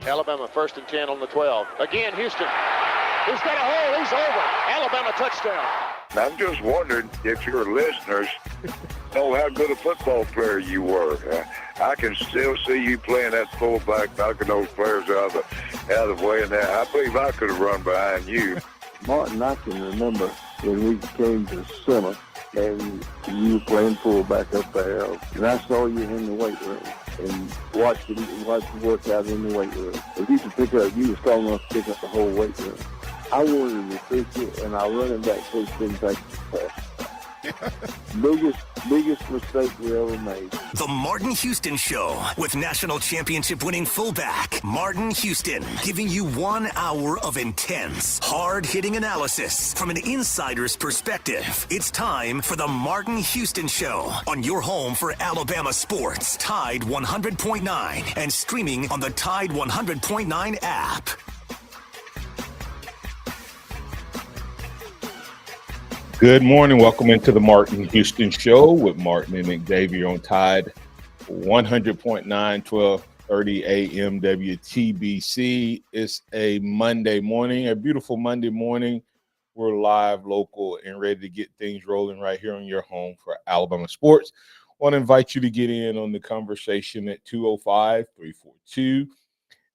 Alabama 1st and 10 on the 12. Again, Houston. He's got a hole. He's over. Alabama touchdown. I'm just wondering if your listeners know how good a football player you were. I can still see you playing that fullback, knocking those players out of the way. And I believe I could have run behind you. Martin, I can remember when we came to summer and you were playing fullback up there, and I saw you in the weight room and watched you work out in the weight room. If you could pick up, you were strong enough to pick up the whole weight room. I wanted to fix it, and our running back coach didn't take the pass. Biggest mistake we ever made. The Martin Houston Show with national championship winning fullback Martin Houston, giving you 1 hour of intense, hard-hitting analysis from an insider's perspective. It's time for the Martin Houston Show on your home for Alabama sports, Tide 100.9, and streaming on the Tide 100.9 app. Good morning. Welcome into the Martin Houston Show with Martin and Xavier on Tide 100.9, 12:30 a.m. WTBC. It's a Monday morning, a beautiful Monday morning. We're live, local, and ready to get things rolling right here on your home for Alabama sports. I want to invite you to get in on the conversation at 205-342-9904,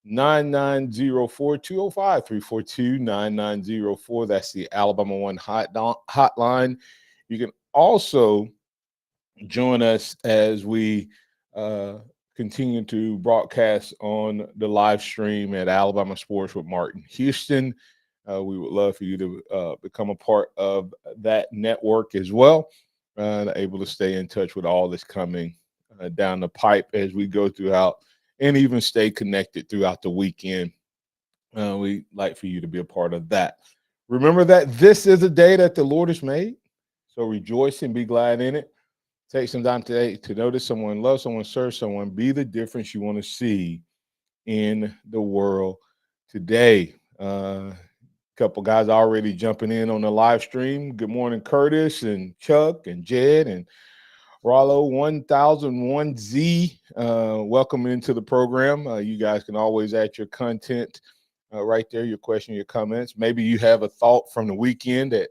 205-342-9904. That's the Alabama One hotline. You can also join us as we continue to broadcast on the live stream at Alabama Sports with Martin Houston. We would love for you to become a part of that network as well, able to stay in touch with all that's coming down the pipe as we go throughout and even stay connected throughout the weekend. We'd like for you to be a part of that. Remember that this is a day that the Lord has made, so rejoice and be glad in it. Take some time today to notice someone, love someone, serve someone, be the difference you want to see in the world today. Couple guys already jumping in on the live stream. Good morning, Curtis and Chuck and Jed and Rollo 1001Z, welcome into the program. You guys can always add your content right there, your question, your comments. Maybe you have a thought from the weekend that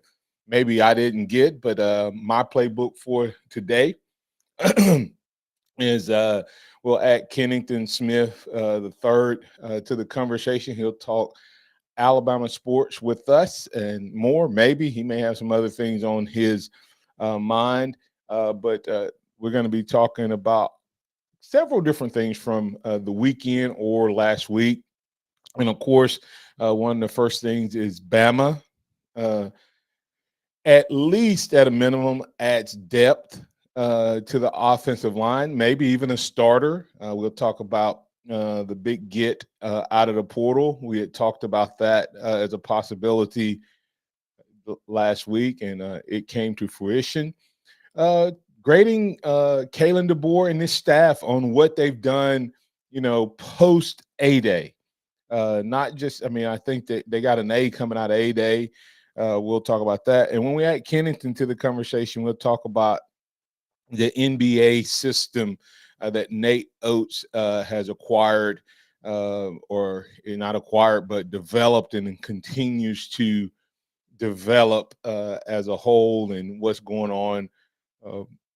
maybe I didn't get, but my playbook for today is we'll add Kennington Smith the third to the conversation. He'll talk Alabama sports with us and more. Maybe he may have some other things on his mind. But we're going to be talking about several different things from the weekend or last week. And, of course, one of the first things is Bama, at least at a minimum, adds depth to the offensive line, maybe even a starter. We'll talk about the big get out of the portal. We had talked about that as a possibility last week, and it came to fruition. Grading Kalen, DeBoer, and his staff on what they've done, post A-Day. Not just, I think that they got an A coming out of A-Day. We'll talk about that. And when we add Kennington to the conversation, we'll talk about the NBA system that Nate Oats has acquired, or not acquired, but developed and continues to develop as a whole, and what's going on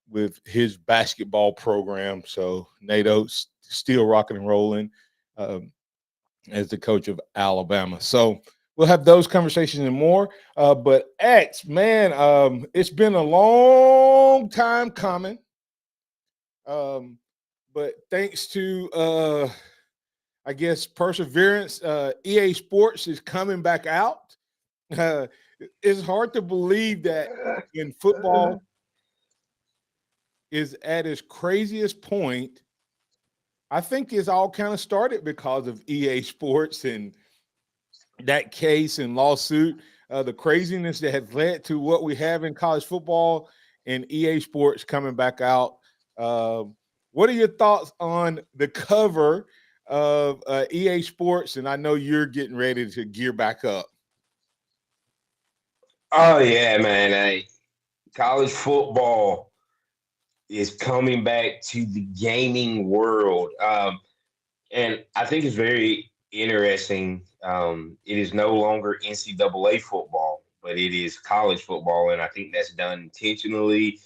with his basketball program. So Nate Oats still rocking and rolling as the coach of Alabama. So we'll have those conversations and more. But X, man, it's been a long time coming. But thanks to, I guess, perseverance, EA Sports is coming back out. It's hard to believe that in football is at its craziest point. I think it's all kind of started because of EA Sports and that case and lawsuit, the craziness that has led to what we have in college football and EA Sports coming back out. What are your thoughts on the cover of EA Sports? And I know you're getting ready to gear back up. Oh, yeah, man. Hey, college football is coming back to the gaming world. And I think it's very interesting. It is no longer NCAA football, but it is college football, and I think that's done intentionally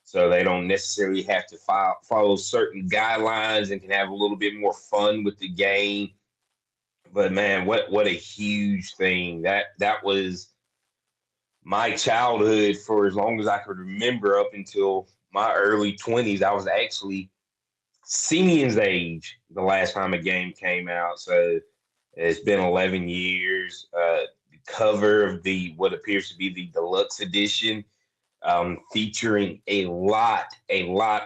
so they don't necessarily have to follow certain guidelines and can have a little bit more fun with the game. But man, what a huge thing that was my childhood for as long as I could remember up until my early 20s. I was actually Simeon's age the last time a game came out. So it's been 11 years. The cover of the what appears to be the deluxe edition, featuring a lot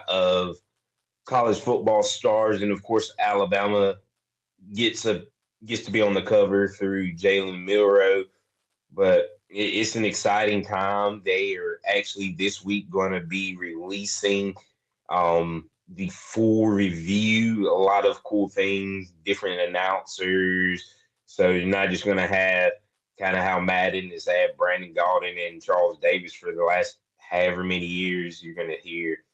of college football stars, and of course Alabama gets to be on the cover through Jalen Milroe. But it's an exciting time. They are actually this week going to be releasing the full review, a lot of cool things, different announcers. So you're not just going to have kind of how Madden has had Brandon Gaudin and Charles Davis for the last however many years. You're going to hear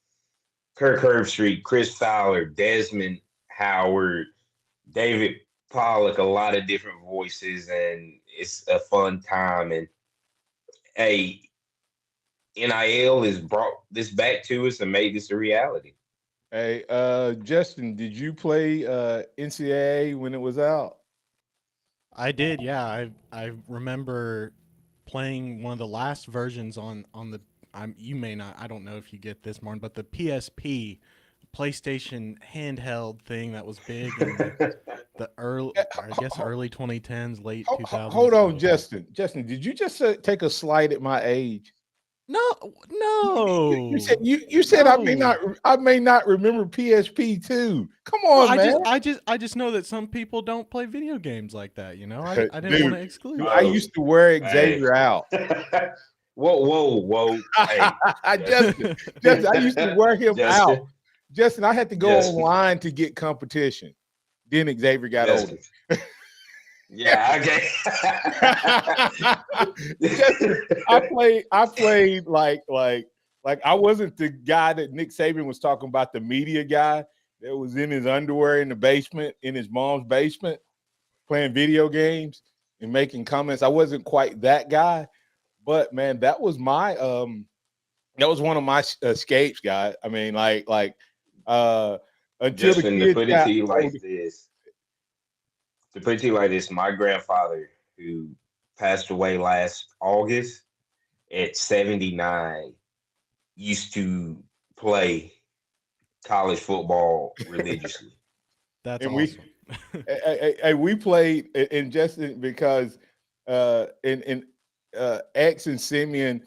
Kirk Herbstreit, Chris Fowler, Desmond Howard, David Pollock, a lot of different voices, and it's a fun time. And hey, NIL has brought this back to us and made this a reality. Hey, Justin, did you play NCAA when it was out? I did, yeah. I remember playing one of the last versions on the. You may not. I don't know if you get this, Martin, but the PSP, PlayStation handheld thing that was big in the early, I guess, early 2010s, late 2000s. Hold on, Justin. Justin, did you just take a slight at my age? No. You said No. I may not remember PSP too. Come on, man. I just know that some people don't play video games like that. You know, I didn't want to exclude. I used to wear Xavier out. Whoa! Hey, Justin, I used to wear him out. Justin, I had to go online to get competition. Then Xavier got older. Yeah, okay. I played like I wasn't the guy that Nick Saban was talking about, the media guy that was in his underwear in the basement, in his mom's basement, playing video games and making comments. I wasn't quite that guy, but man, that was my that was one of my escapes, guy. I mean, until Justin, the kids to put it to you like this. To put it to you like this, my grandfather, who passed away last August at 79, used to play college football religiously. That's and awesome. We played in Justin because in X and Simeon,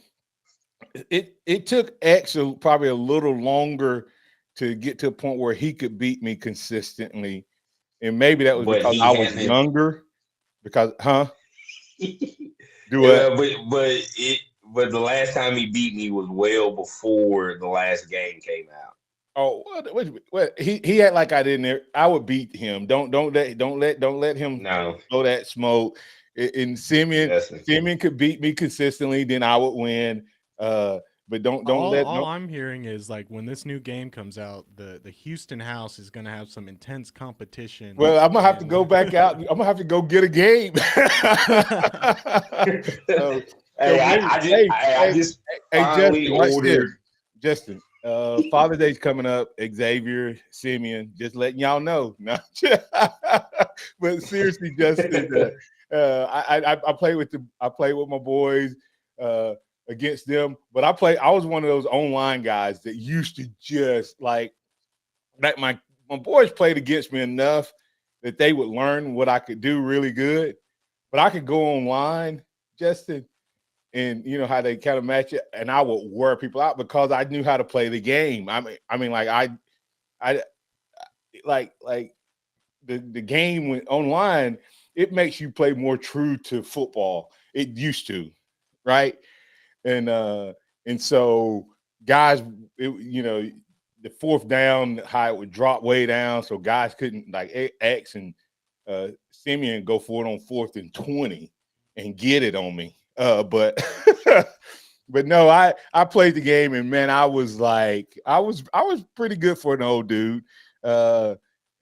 it took X probably a little longer to get to a point where he could beat me consistently. And maybe that was because I was younger. Because, Do what? But the last time he beat me was well before the last game came out. Oh, what? He had like I didn't. I would beat him. Don't let him blow that smoke. And Simeon could beat me consistently. Then I would win. But all I'm hearing is like when this new game comes out, the Houston house is going to have some intense competition. Well, I'm gonna have to go back out. I'm gonna have to go get a game. I just finally ordered. Justin, Father's Day's coming up. Xavier, Simeon, just letting y'all know. No, but seriously, Justin, I play with my boys. Against them, but I was one of those online guys that used to just like my boys played against me enough that they would learn what I could do really good, but I could go online, Justin, and you know how they kind of match it, and I would wear people out because I knew how to play the game. I mean, the game when online, it makes you play more true to football. It used to, right? And so guys, the fourth down, how it would drop way down, so guys couldn't like X and Simeon go for it on 4th and 20 and get it on me. But no, I played the game, and man, I was pretty good for an old dude.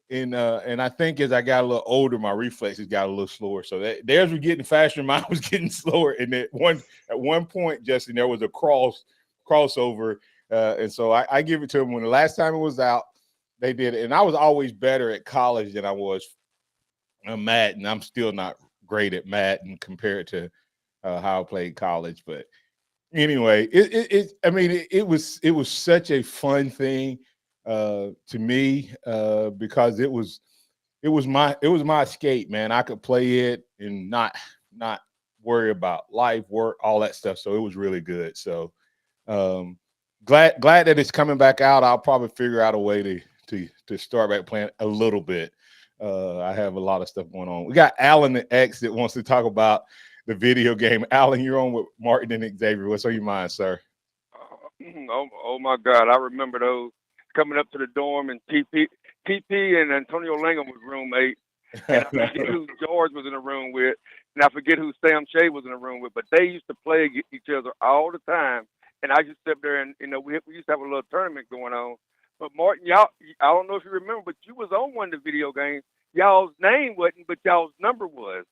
and I think as I got a little older, my reflexes got a little slower. So theirs were getting faster, and mine was getting slower. And at one point, Justin, there was a crossover, and so I give it to them. When the last time it was out, they did it, and I was always better at college than I was Madden. I'm still not great at Madden compared to how I played college, but anyway, it was such a fun thing to me because it was my escape, man. I could play it and not worry about life, work, all that stuff. So it was really good. So glad that it's coming back out. I'll probably figure out a way to start back playing a little bit. I have a lot of stuff going on. We got Alan the X that wants to talk about the video game. Alan, you're on with Martin and Xavier. What's on your mind, sir? Oh my God, I remember those coming up to the dorm, and TP and Antonio Langham was roommate, and I forget who George was in the room with, and I forget who Sam Shea was in the room with, but they used to play each other all the time, and I just sit there and we used to have a little tournament going on. But Martin, y'all, I don't know if you remember, but you was on one of the video games. Y'all's name wasn't, but y'all's number was.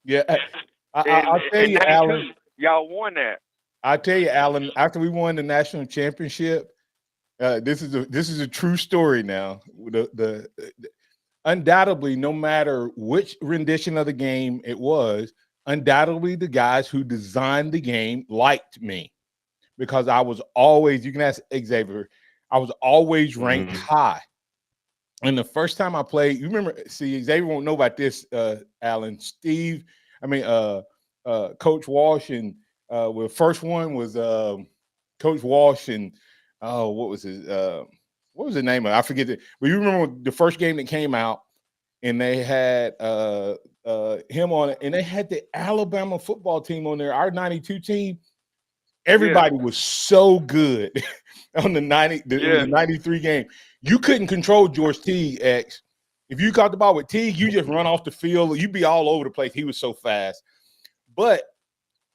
Yeah. I'll tell you, Alan. Y'all won that. I'll tell you, Alan. After we won the national championship, this is a true story. Now, the undoubtedly, no matter which rendition of the game it was, undoubtedly the guys who designed the game liked me because I was always. You can ask Xavier. I was always ranked high. And the first time I played, you remember? See, Xavier won't know about this, Alan. Coach Walsh and the first one was Coach Walsh and what was the name of it? I forget it. But you remember the first game that came out, and they had him on it, and they had the Alabama football team on there, our 92 team. Everybody was so good on the 93 game. You couldn't control George Teague, X. If you caught the ball with Teague, you just run off the field. You'd be all over the place. He was so fast. But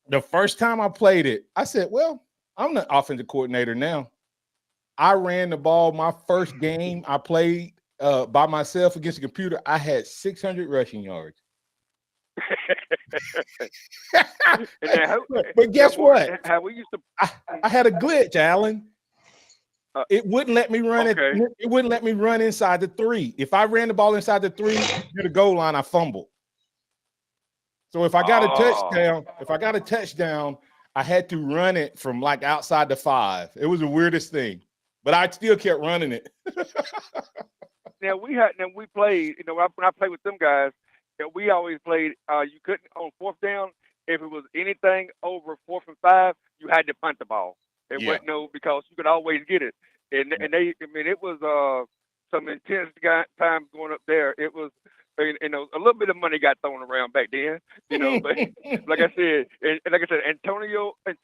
the first time I played it, I said, well, I'm the offensive coordinator now. I ran the ball my first game I played by myself against the computer. I had 600 rushing yards. But guess what? How we used to, I had a glitch, Alan. It wouldn't let me run it. It wouldn't let me run inside the 3. If I ran the ball inside the 3 near the goal line, I fumbled. So if I got a touchdown, I had to run it from like outside the 5. It was the weirdest thing, but I still kept running it. Now we played. When I played with them guys, we always played. You couldn't on 4th down. If it was anything over 4th and 5, you had to punt the ball. It wasn't because you could always get it. And it was some intense times going up there. It was, a little bit of money got thrown around back then, but like I said, Antonio and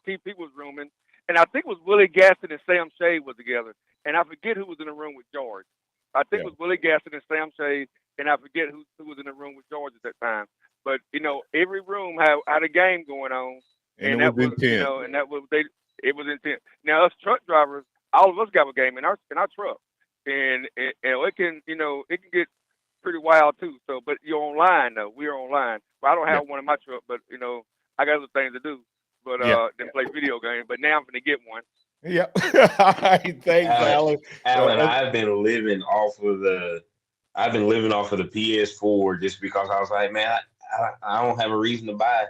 TP was rooming, and I think it was Willie Gaston and Sam Shea was together, and I forget who was in the room with George. I think it was Willie Gaston and Sam Shea, and I forget who was in the room with George at that time. But every room had a game going on, and that was intense. It was intense. Now us truck drivers, all of us got a game in our truck, and it can get pretty wild too. So, but you're online though. We're online. Well, I don't have one in my truck, but I got other things to do. But than play video games. But now I'm gonna get one. Yep. All right, thanks, Alan. Alan, I've been living off of the PS4 just because I was like, man, I don't have a reason to buy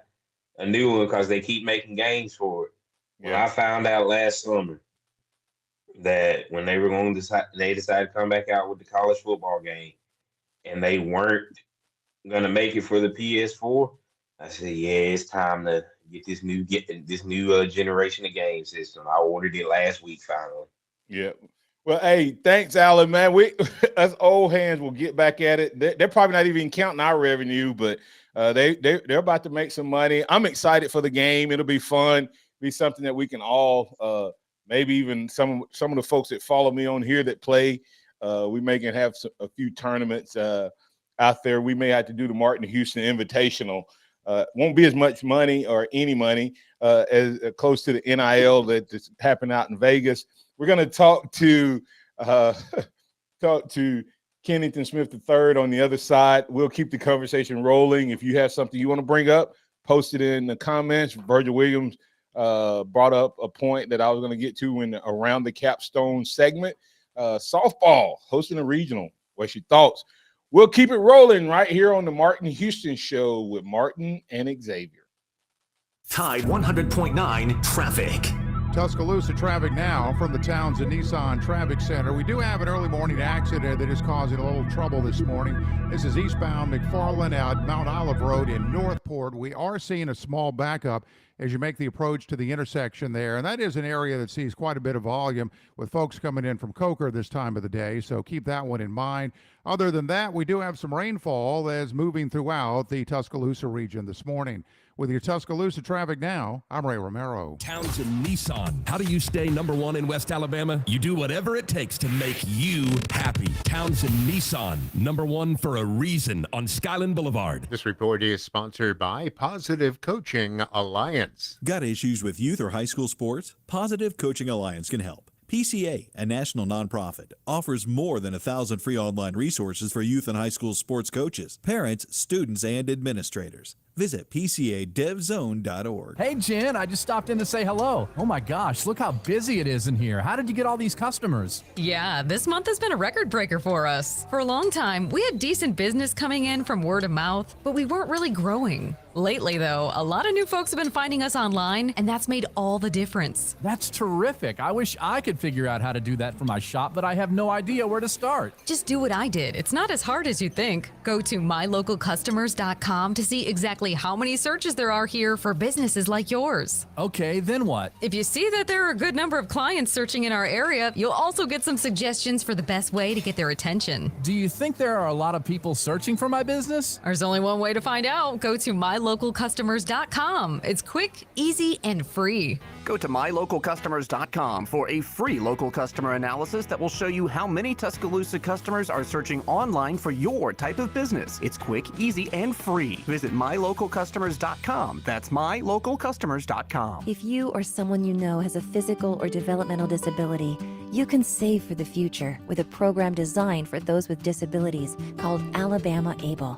a new one because they keep making games for it. When I found out last summer that when they were going to decided to come back out with the college football game, and they weren't going to make it for the PS4, I said, yeah, it's time to get this new generation of game system. I ordered it last week finally. Yeah. Well, hey, thanks, Alan, man. We us old hands will get back at it. They're probably not even counting our revenue, but they're about to make some money. I'm excited for the game. It'll be fun. Be something that we can all maybe even some of the folks that follow me on here that play. We may can have a few tournaments out there. We may have to do the Martin Houston Invitational. Won't be as much money or any money as close to the NIL that's happened out in Vegas. We're going to talk to Kennington Smith III on the other side. We'll keep the conversation rolling. If you have something you want to bring up, post it in the comments. Virgil Williams brought up a point that I was going to get to in around the Capstone segment. Softball hosting a regional. What's your thoughts? We'll keep it rolling right here on the Martin Houston Show with Martin and Xavier. Tide 100.9 traffic. Tuscaloosa traffic now from the Townsend Nissan Traffic Center. We do have an early morning accident that is causing a little trouble this morning. This is eastbound McFarland at Mount Olive Road in Northport. We are seeing a small backup as you make the approach to the intersection there. And that is an area that sees quite a bit of volume with folks coming in from Coker this time of the day. So keep that one in mind. Other than that, we do have some rainfall as moving throughout the Tuscaloosa region this morning. With your Tuscaloosa traffic now, I'm Ray Romero. Townsend Nissan. How do you stay number one in West Alabama? You do whatever it takes to make you happy. Townsend Nissan. Number one for a reason on Skyland Boulevard. This report is sponsored by Positive Coaching Alliance. Got issues with youth or high school sports? Positive Coaching Alliance can help. PCA, a national nonprofit, offers more than 1,000 free online resources for youth and high school sports coaches, parents, students, and administrators. Visit PCADevZone.org. Hey, Jen, I just stopped in to say hello. Oh my gosh, look how busy it is in here. How did you get all these customers? Yeah, this month has been a record breaker for us. For a long time, we had decent business coming in from word of mouth, but we weren't really growing. Lately, though, a lot of new folks have been finding us online, and that's made all the difference. That's terrific. I wish I could figure out how to do that for my shop, but I have no idea where to start. Just do what I did. It's not as hard as you think. Go to mylocalcustomers.com to see exactly how many searches there are here for businesses like yours. Okay, then what? If you see that there are a good number of clients searching in our area, you'll also get some suggestions for the best way to get their attention. Do you think there are a lot of people searching for my business? There's only one way to find out. Go to mylocalcustomers.com. It's quick, easy, and free. Go to mylocalcustomers.com for a free local customer analysis that will show you how many Tuscaloosa customers are searching online for your type of business. It's quick, easy, and free. Visit mylocalcustomers.com. That's mylocalcustomers.com. If you or someone you know has a physical or developmental disability, you can save for the future with a program designed for those with disabilities called Alabama Able.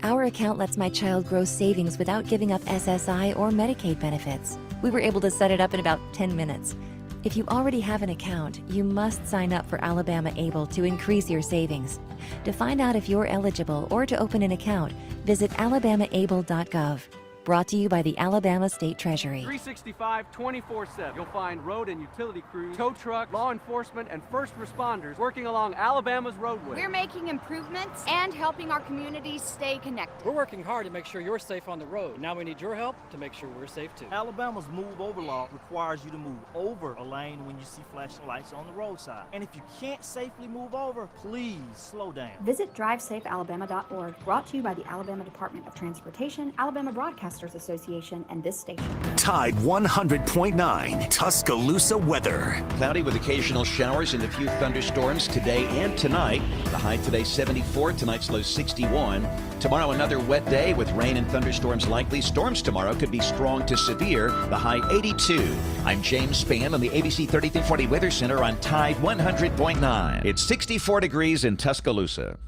Our account lets my child grow savings without giving up SSI or Medicaid benefits. We were able to set it up in about 10 minutes. If you already have an account, you must sign up for Alabama Able to increase your savings. To find out if you're eligible or to open an account, visit alabamaable.gov. Brought to you by the Alabama State Treasury. 365, 24/7. You'll find road and utility crews, tow truck, law enforcement, and first responders working along Alabama's roadway. We're making improvements and helping our communities stay connected. We're working hard to make sure you're safe on the road. Now we need your help to make sure we're safe too. Alabama's move over law requires you to move over a lane when you see flashing lights on the roadside. And if you can't safely move over, please slow down. Visit drivesafealabama.org. Brought to you by the Alabama Department of Transportation, Alabama Broadcasters Association, and this station. Tide 100.9 Tuscaloosa weather. Cloudy with occasional showers and a few thunderstorms today and tonight. The high today 74, tonight's low 61. Tomorrow another wet day with rain and thunderstorms likely. Storms tomorrow could be strong to severe. The high 82. I'm James Spann on the ABC 3340 Weather Center on Tide 100.9. It's 64 degrees in Tuscaloosa.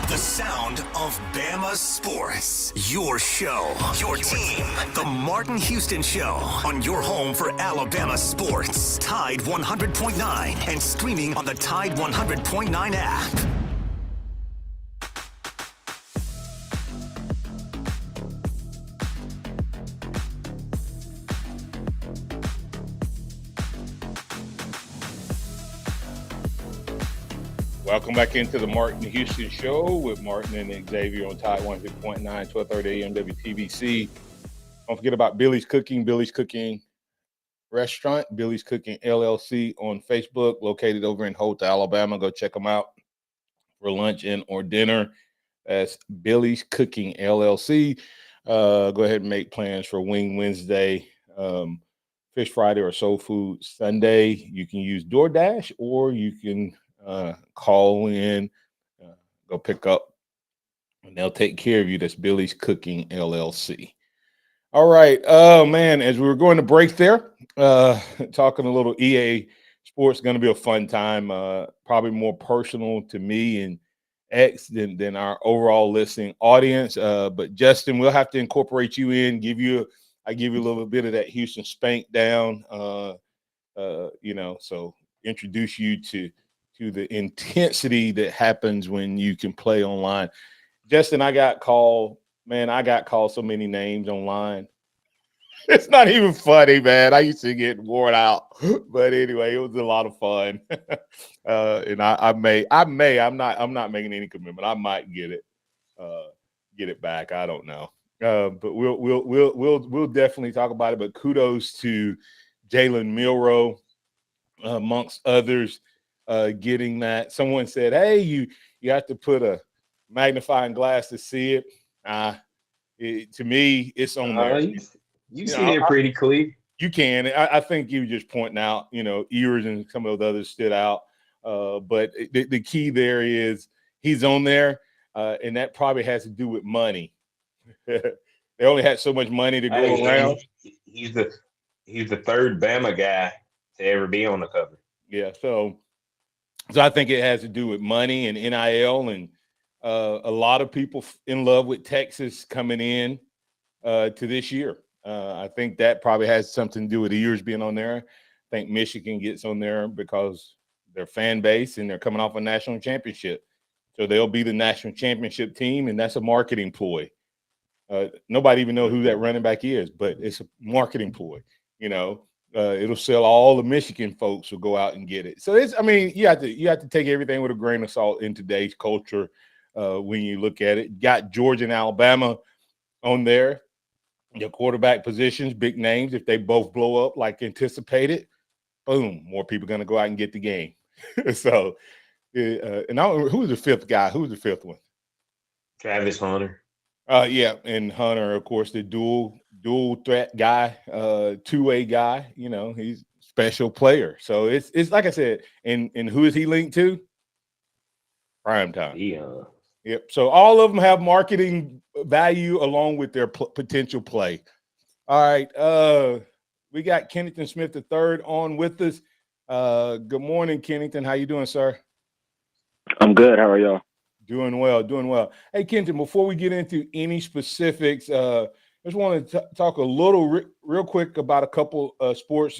The Sound of Bama Sports. Your show, your team. The Martin Houston Show on your home for Alabama sports. Tide 100.9 and streaming on the Tide 100.9 app. Welcome back into the Martin Houston Show with Martin and Xavier on Tide 100.9, 1230 AM WTBC. Don't forget about Billy's Cooking Restaurant, Billy's Cooking LLC on Facebook, located over in Holt, Alabama. Go check them out for lunch and or dinner. That's Billy's Cooking LLC. Go ahead and make plans for Wing Wednesday, Fish Friday, or Soul Food Sunday. You can use DoorDash or you can call in, go pick up, and they'll take care of you. That's Billy's Cooking LLC. All right. Oh, man, as we were going to break there, talking a little EA sports is going to be a fun time, probably more personal to me and X than our overall listening audience. But Justin, we'll have to incorporate you in, I give you a little bit of that Houston spank down, so introduce you to the intensity that happens when you can play online. Justin, I got called so many names online. It's not even funny, man. I used to get worn out, but anyway, it was a lot of fun. And I'm not making any commitment. I might get it back. I don't know. But we'll definitely talk about it. But kudos to Jalen Milroe, amongst others, getting that. Someone said, "Hey, you have to put a magnifying glass to see it." To me, it's on there. You see it pretty clear. You can. I think you were just pointing out, ears and some of those others stood out. But the key there is he's on there, and that probably has to do with money. They only had so much money to go around. He's the third Bama guy to ever be on the cover. Yeah, so I think it has to do with money and NIL, and a lot of people in love with Texas coming in to this year. I think that probably has something to do with the years being on there. I think Michigan gets on there because their fan base and they're coming off a national championship. So they'll be the national championship team, and that's a marketing ploy. Nobody even know who that running back is, but it's a marketing ploy. It'll sell. All the Michigan folks will go out and get it. So you have to take everything with a grain of salt in today's culture when you look at it. Got Georgia and Alabama on there. Your quarterback positions, big names. If they both blow up like anticipated, boom, more people are going to go out and get the game. So, who's the fifth guy? Who's the fifth one? Travis Hunter. Yeah, and Hunter, of course, the dual threat guy, two-way guy. He's a special player. So it's like I said, and who is he linked to? Primetime. Yeah. Yep. So all of them have marketing value along with their potential play. All right. We got Kennington Smith III on with us. Good morning, Kennington. How you doing, sir? I'm good. How are y'all? Doing well. Hey, Kennington, before we get into any specifics, just want to talk a little real quick about a couple sports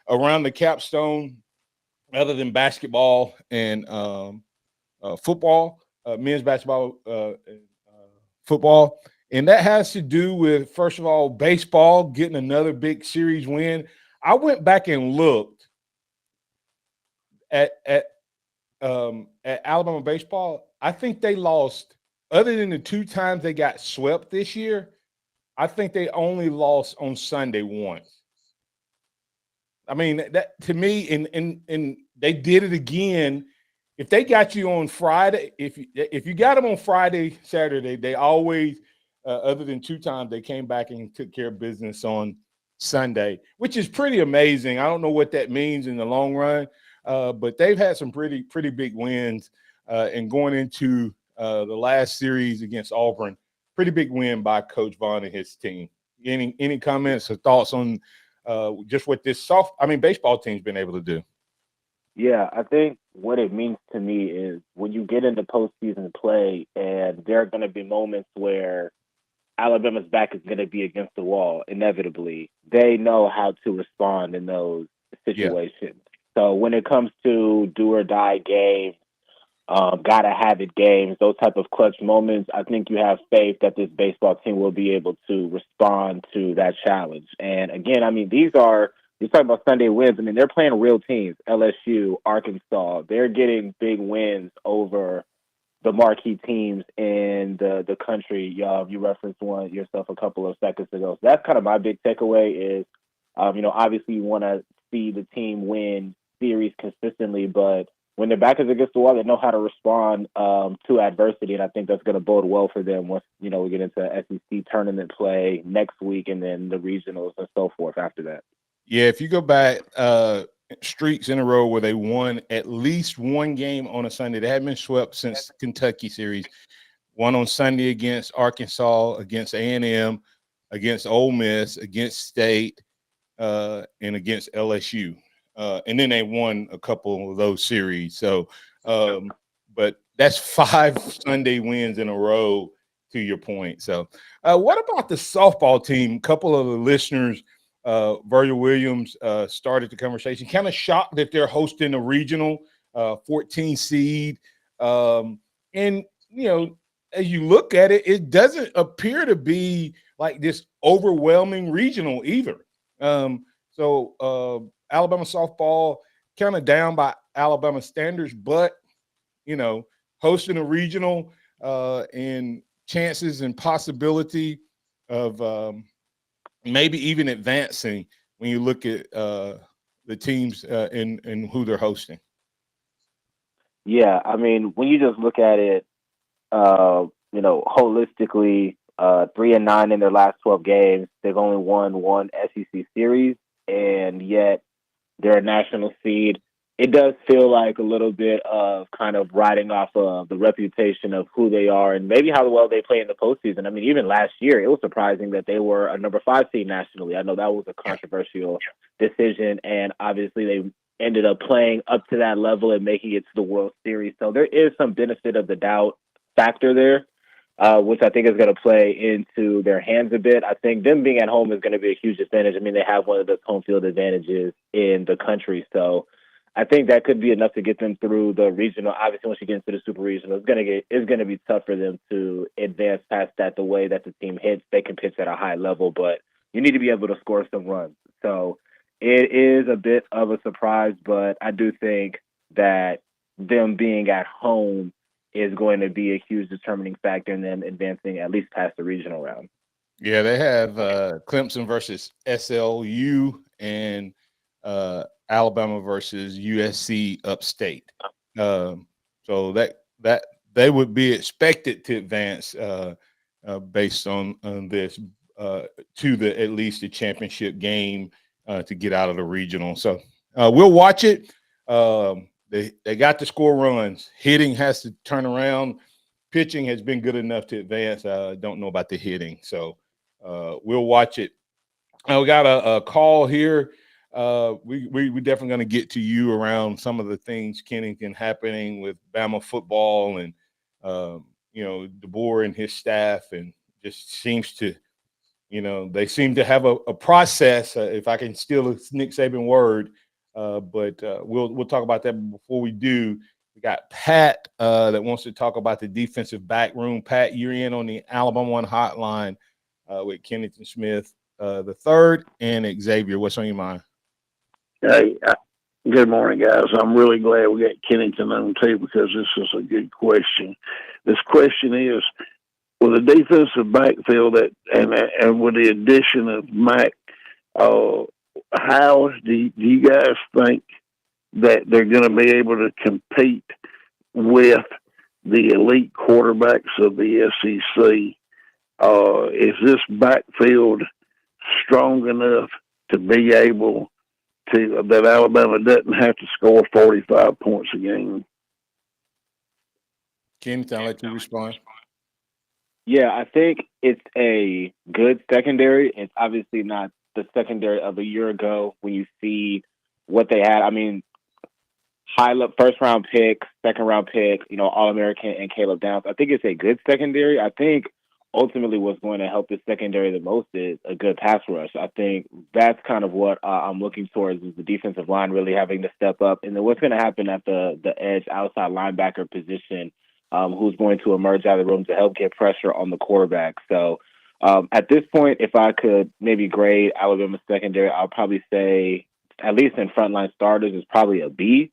around the Capstone, other than basketball and football. Men's basketball, football, and that has to do with, first of all, baseball getting another big series win. I went back and looked at Alabama baseball. I think they lost, other than the 2 times they got swept this year, I think they only lost on Sunday once. I mean, that to me, and they did it again. If they got you on Friday, if you got them on Friday, Saturday, they always, other than 2 times, they came back and took care of business on Sunday, which is pretty amazing. I don't know what that means in the long run, but they've had some pretty big wins. And going into the last series against Auburn, pretty big win by Coach Vaughn and his team. Any comments or thoughts on just what this baseball team's been able to do? Yeah, I think what it means to me is when you get into postseason play, and there are going to be moments where Alabama's back is going to be against the wall, inevitably. They know how to respond in those situations. Yeah. So when it comes to do or die games, gotta have it games, those type of clutch moments, I think you have faith that this baseball team will be able to respond to that challenge. And again, you're talking about Sunday wins. I mean, they're playing real teams, LSU, Arkansas. They're getting big wins over the marquee teams in the country. You referenced one yourself a couple of seconds ago. So that's kind of my big takeaway is, obviously you want to see the team win series consistently, but when their back is against the wall, they know how to respond to adversity, and I think that's going to bode well for them once, we get into SEC tournament play next week and then the regionals and so forth after that. Yeah, if you go back streaks in a row where they won at least one game on a Sunday, they haven't been swept since Kentucky series. One on Sunday against Arkansas, against A&M, against Ole Miss, against State, and against LSU. and then they won a couple of those series. So, but that's 5 Sunday wins in a row, to your point. So, what about the softball team? A couple of the listeners, Virgil Williams, started the conversation. Kind of shocked that they're hosting a regional 14 seed. And, you know, as you look at it, it doesn't appear to be like this overwhelming regional either. So Alabama softball kind of down by Alabama standards, but, you know, hosting a regional and chances and possibility of maybe even advancing when you look at the teams and who they're hosting. Yeah, I mean, when you just look at it, you know, holistically, 3-9 in their last 12 games. They've only won one SEC series, and yet they're a national seed. It does feel like a little bit of kind of riding off of the reputation of who they are and maybe how well they play in the postseason. I mean, even last year, it was surprising that they were a number 5 seed nationally. I know that was a controversial decision, and obviously they ended up playing up to that level and making it to the World Series. So there is some benefit of the doubt factor there, which I think is going to play into their hands a bit. I think them being at home is going to be a huge advantage. I mean, they have one of the home field advantages in the country. So I think that could be enough to get them through the regional. Obviously, once you get into the super regional, it's going to be tough for them to advance past that the way that the team hits. They can pitch at a high level, but you need to be able to score some runs. So it is a bit of a surprise, but I do think that them being at home is going to be a huge determining factor in them advancing at least past the regional round. Yeah, they have Clemson versus SLU and Alabama versus USC upstate. So that they would be expected to advance based on this to the at least the championship game to get out of the regional. So we'll watch it. They got to score runs. Hitting has to turn around. Pitching has been good enough to advance. I don't know about the hitting. So we'll watch it. We got a call here. We're definitely going to get to you around some of the things Kennington happening with Bama football and, you know, DeBoer and his staff, and just seems to, you know, they seem to have a process, if I can steal a Nick Saban word, but we'll talk about that. Before we do, we got Pat that wants to talk about the defensive back room. Pat, you're in on the Alabama One hotline with Kennington Smith the third and Xavier. What's on your mind? Hey, good morning, guys. I'm really glad we got Kennington on too, because this is a good question. This question is, with the defensive backfield and with the addition of Mac, how do you guys think that they're going to be able to compete with the elite quarterbacks of the SEC? Is this backfield strong enough to be able to, that Alabama doesn't have to score 45 points a game? Kennington, I'll let you respond. Yeah, I think it's a good secondary. It's obviously not the secondary of a year ago when you see what they had. I mean, first round pick, second round pick, you know, All-American and Caleb Downs. I think it's a good secondary. I think ultimately what's going to help the secondary the most is a good pass rush. I think that's kind of what I'm looking towards, is the defensive line really having to step up. And then what's going to happen at the edge outside linebacker position, who's going to emerge out of the room to help get pressure on the quarterback. So at this point, if I could maybe grade Alabama's secondary, I'll probably say, at least in frontline starters, is probably a B.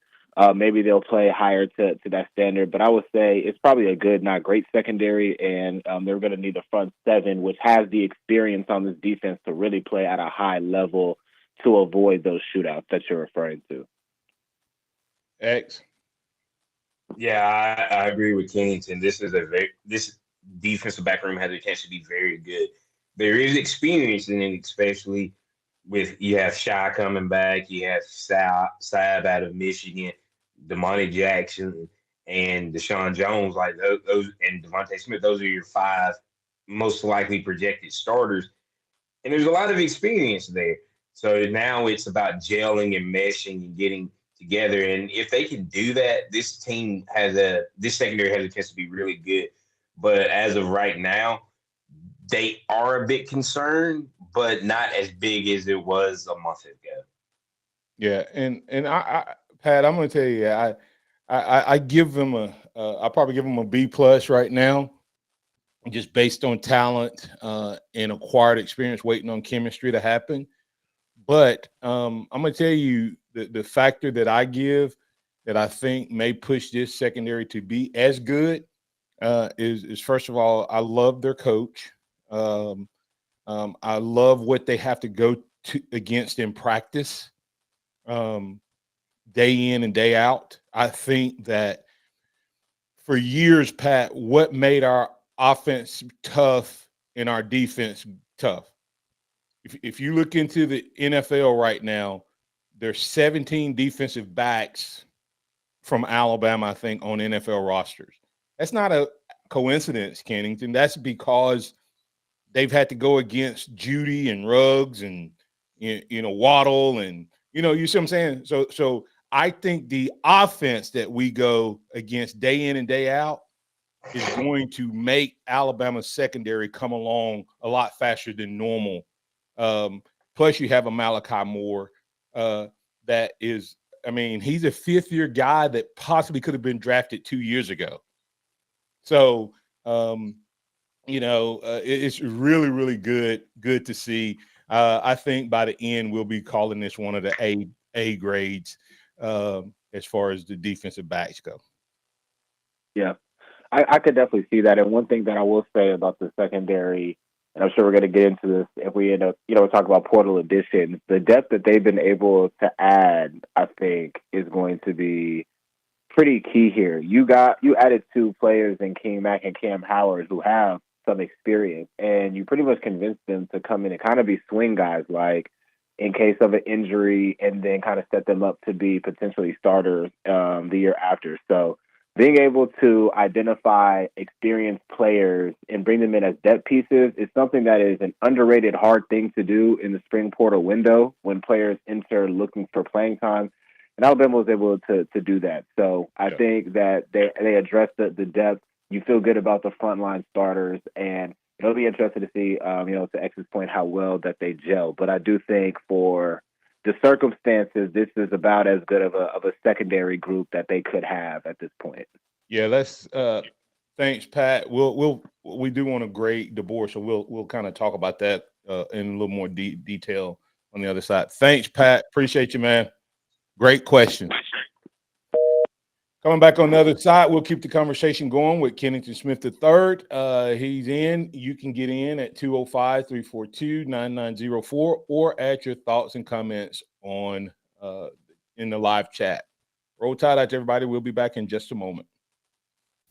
Maybe they'll play higher to that standard, but I would say it's probably a good, not great secondary, and they're going to need a front seven, which has the experience on this defense to really play at a high level to avoid those shootouts that you're referring to. X. Yeah, I agree with Kennington. This defensive back room has a chance to be very good. There is experience in it, especially with, you have Shy coming back, you have Saab out of Michigan, Damani Jackson, and Deshaun Jones, like those, and Devontae Smith. Those are your 5 most likely projected starters, and there's a lot of experience there. So now it's about gelling and meshing and getting together. And if they can do that, this secondary has a chance to be really good. But as of right now, they are a bit concerned, but not as big as it was a month ago. Yeah, and I Pat, I'm going to tell you, I give them I probably give them a B+ right now, just based on talent and acquired experience, waiting on chemistry to happen. But I'm going to tell you the factor that I give that I think may push this secondary to be as good is first of all, I love their coach. I love what they have to go to against in practice, day in and day out. I think that for years, Pat, what made our offense tough and our defense tough? If you look into the NFL right now, there's 17 defensive backs from Alabama, I think, on NFL rosters. That's not a coincidence, Kennington. That's because they've had to go against Judy and Ruggs and Waddle and you see what I'm saying? So I think the offense that we go against day in and day out is going to make Alabama's secondary come along a lot faster than normal. Plus you have a Malachi Moore that is, he's a fifth-year guy that possibly could have been drafted 2 years ago. So, it's really, really good to see. I think by the end we'll be calling this one of the A grades as far as the defensive backs go. Yeah, I could definitely see that. And one thing that I will say about the secondary, and I'm sure we're going to get into this if we end up, talk about portal additions, the depth that they've been able to add, I think, is going to be pretty key here. You added 2 players in King Mack and Cam Howard who have some experience, and you pretty much convinced them to come in and kind of be swing guys, like in case of an injury, and then kind of set them up to be potentially starters the year after. So being able to identify experienced players and bring them in as depth pieces is something that is an underrated hard thing to do in the spring portal window when players enter looking for playing time. And Alabama was able to do that. So I think that they addressed the depth. You feel good about the frontline starters, and it'll be interesting to see, to X's point, how well that they gel. But I do think for the circumstances, this is about as good of a secondary group that they could have at this point. Yeah, let's. Thanks, Pat. We do want to grade DeBoer, so we'll kind of talk about that in a little more detail on the other side. Thanks, Pat. Appreciate you, man. Great question. Coming back on the other side, we'll keep the conversation going with Kennington Smith III. He's in. You can get in at 205-342-9904 or add your thoughts and comments on in the live chat. Roll Tide out to everybody. We'll be back in just a moment.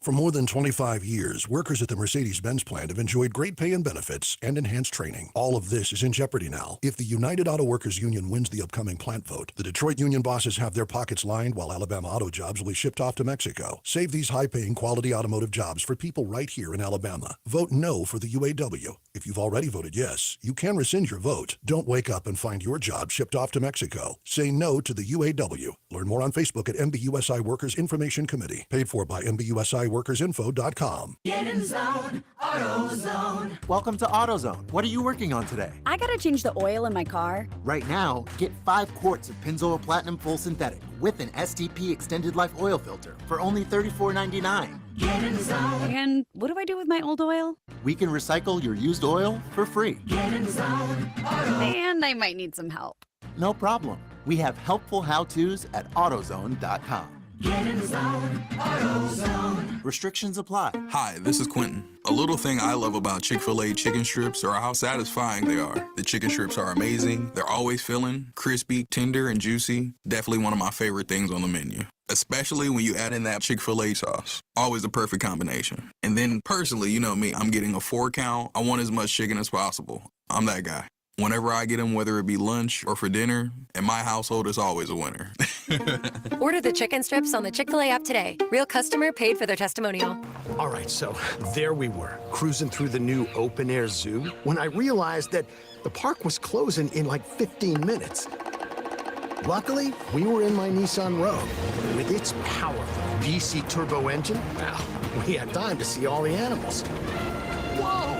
For more than 25 years, workers at the Mercedes-Benz plant have enjoyed great pay and benefits and enhanced training. All of this is in jeopardy now. If the United Auto Workers Union wins the upcoming plant vote, the Detroit union bosses have their pockets lined while Alabama auto jobs will be shipped off to Mexico. Save these high-paying quality automotive jobs for people right here in Alabama. Vote no for the UAW. If you've already voted yes, you can rescind your vote. Don't wake up and find your job shipped off to Mexico. Say no to the UAW. Learn more on Facebook at MBUSI Workers Information Committee. Paid for by MBUSIWorkersInfo.com. Get in the zone, AutoZone. Welcome to AutoZone. What are you working on today? I gotta change the oil in my car. Right now, get 5 quarts of Pennzoil Platinum Full Synthetic with an STP Extended Life Oil Filter for only $34.99. Get in the zone. And what do I do with my old oil? We can recycle your used oil for free. Get in the zone, and I might need some help. No problem. We have helpful how-tos at AutoZone.com. Get in the zone, AutoZone. Restrictions apply. Hi, this is Quentin. A little thing I love about Chick-fil-A chicken strips are how satisfying they are. The chicken strips are amazing. They're always filling, crispy, tender, and juicy. Definitely one of my favorite things on the menu. Especially when you add in that Chick-fil-A sauce. Always the perfect combination. And then personally, you know me, I'm getting a 4 count. I want as much chicken as possible. I'm that guy. Whenever I get them, whether it be lunch or for dinner, in my household, it's always a winner. Order the chicken strips on the Chick-fil-A app today. Real customer paid for their testimonial. All right, so there we were, cruising through the new open-air zoo, when I realized that the park was closing in like 15 minutes. Luckily, we were in my Nissan Rogue. With its powerful VC turbo engine, well, we had time to see all the animals. Whoa!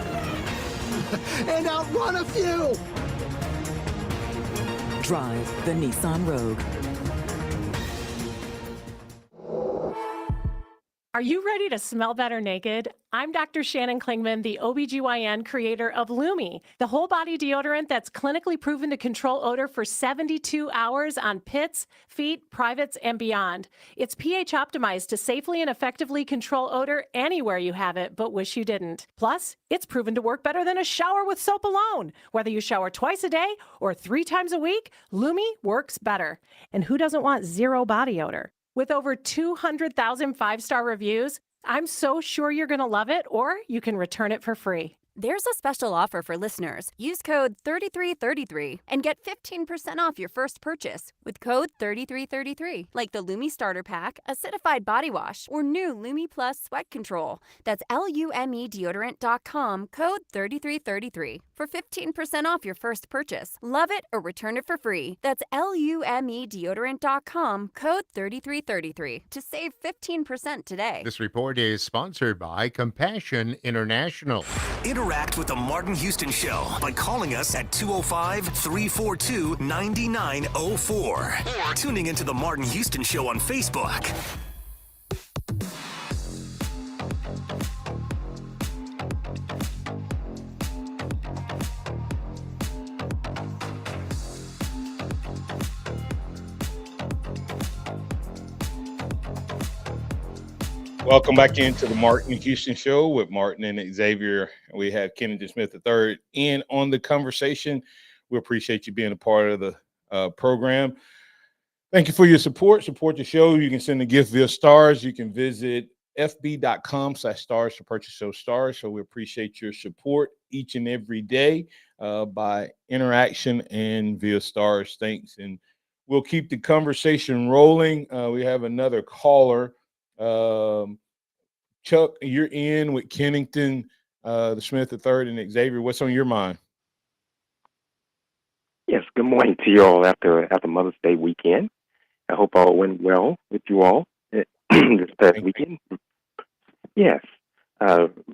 And outrun a few! Drive the Nissan Rogue. Are you ready to smell better naked? I'm Dr. Shannon Klingman, the OBGYN creator of Lumi, the whole body deodorant that's clinically proven to control odor for 72 hours on pits, feet, privates, and beyond. It's pH optimized to safely and effectively control odor anywhere you have it, but wish you didn't. Plus, it's proven to work better than a shower with soap alone. Whether you shower twice a day or 3 times a week, Lumi works better. And who doesn't want zero body odor? With over 200,000 5-star reviews, I'm so sure you're going to love it, or you can return it for free. There's a special offer for listeners. Use code 3333 and get 15% off your first purchase with code 3333, like the Lumi Starter Pack, Acidified Body Wash, or new Lumi Plus Sweat Control. That's LUMEdeodorant.com, code 3333 for 15% off your first purchase. Love it or return it for free. That's LUMEdeodorant.com, code 3333 to save 15% today. This report is sponsored by Compassion International. Interact with the Martin Houston Show by calling us at 205-342-9904 or tuning into the Martin Houston Show on Facebook. Welcome back into the Martin Houston Show with Martin and Xavier. We have Kennington Smith III in on the conversation. We appreciate you being a part of the program. Thank you for your support. Support the show. You can send a gift via stars. You can visit fb.com/stars to purchase those stars. So we appreciate your support each and every day by interaction and via stars. Thanks. And we'll keep the conversation rolling. We have another caller. Chuck, you're in with Kennington, the Smith III, and Xavier. What's on your mind? Yes, good morning to you all after Mother's Day weekend. I hope all went well with you all this past weekend. Yes.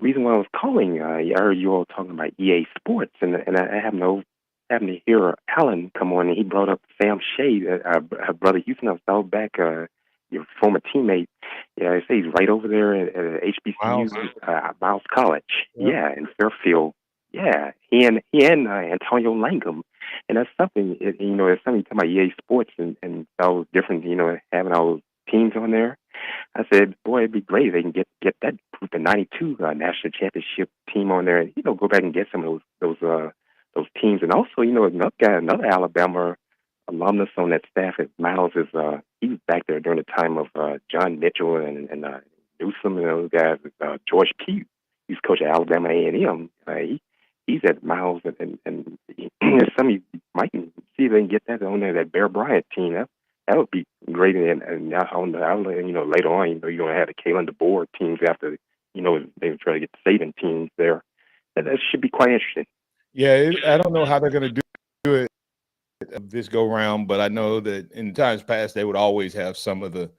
Reason why I was calling, I heard you all talking about EA Sports, and I happened to hear Alan come on, and he brought up Sam Shea, her brother Houston. I was back. Your former teammate, I say he's right over there at HBCU, Miles College. Yeah, in Fairfield. Yeah, he and Antonio Langham, and that's something. It's something talking about EA Sports and all those different, having all those teams on there. I said, boy, it'd be great if they can get that group, the '92 national championship team on there, and go back and get some of those teams, and also another Alabama alumnus on that staff at Miles is he was back there during the time of John Mitchell and Newsom and those guys. George Pugh, he's coach at Alabama A&M. He's at Miles, and some of you might see if they can get that on there. That Bear Bryant team, that would be great. And later on, you're gonna have the Kalen DeBoer teams after they try to get the Saban teams there. That should be quite interesting. Yeah, I don't know how they're gonna do it this go round, but I know that in times past they would always have some of the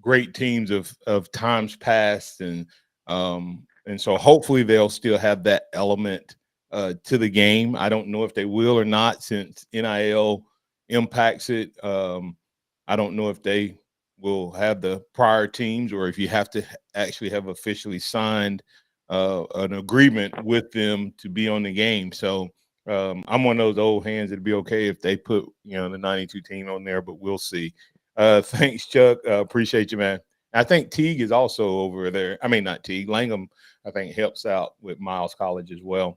great teams of times past, and so hopefully they'll still have that element to the game. I don't know if they will or not, since NIL impacts it. I don't know if they will have the prior teams, or if you have to actually have officially signed an agreement with them to be on the game. So I'm one of those old hands. It'd be okay if they put the '92 team on there, but we'll see. Thanks, Chuck. Appreciate you, man. I think Teague is also over there. I mean, not Teague. Langham, I think, helps out with Miles College as well.